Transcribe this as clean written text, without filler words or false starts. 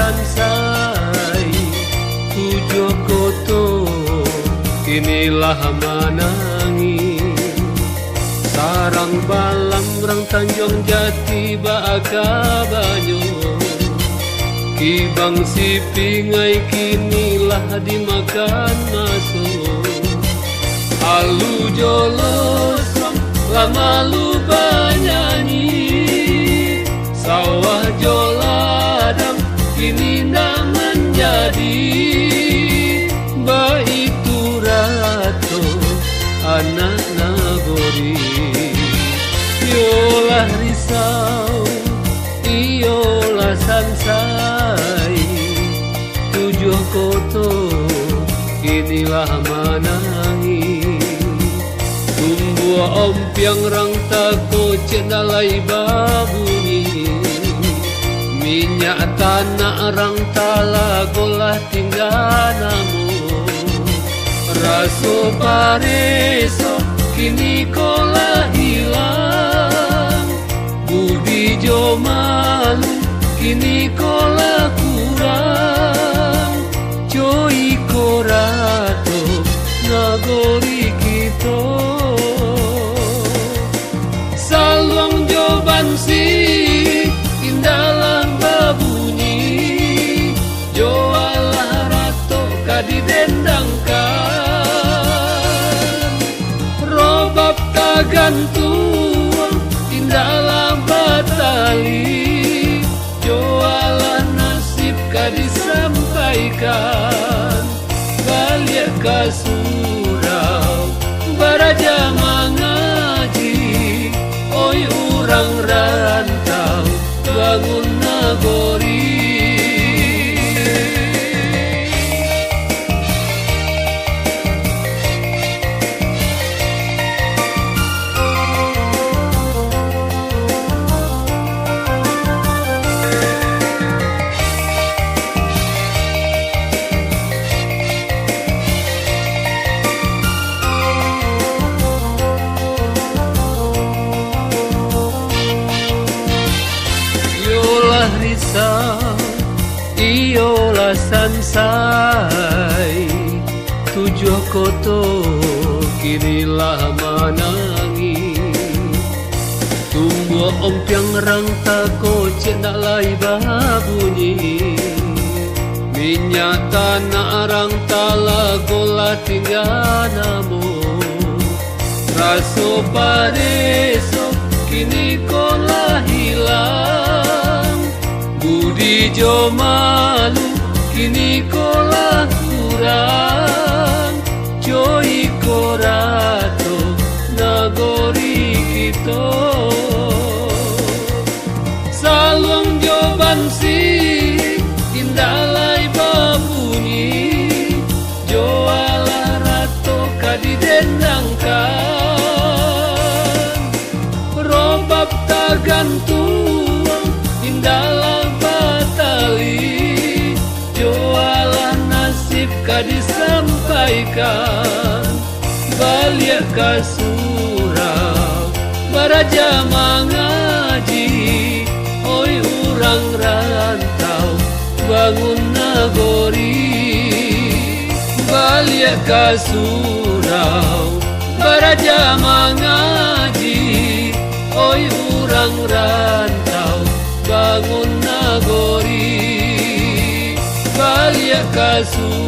sansai tujuh koto inilah manangi sarang balam rang Tanjung Jati baka banyo kibang sipingai kinilah dimakan masuk alu jolos lama lu banyanyi sawah joladang kini ndak menjadi baitu rato anak nagori yolah risau iyolah sansai tujuh koto inilah manangi tumbuh ompiang rang tako cendalai babunyi minyak tanah rang talagolah tingganamu raso pareso kini kolah hilang budi jo malu kini kolah kurang joy korato nagori kito salong jo bansi indalah babunyi jo alah rato kadidendangkan robab tagantung indalah batali jo alah nasib kadisampaikan balik ke surau baraja mengaji oi urang rantau bangun nagori iyolah sansai tujuh koto kinilah manangi tumbuh ompiang rang tako cendalai babunyi minyak tanah rang talagolah tingganamu raso padeso kini kolah hilang budi jo malu kini kolah kurang joy korato nagori kito salong jo bansi indalai babunyi jo alah rato kadidendangkan robab tagantung indalah batali joalah nasib kadisampaikan balik ke surau baraja mengaji oi urang rantau bangun nagori balik ke surau baraja mengaji oi urang rantau bangun nagori balik ke surau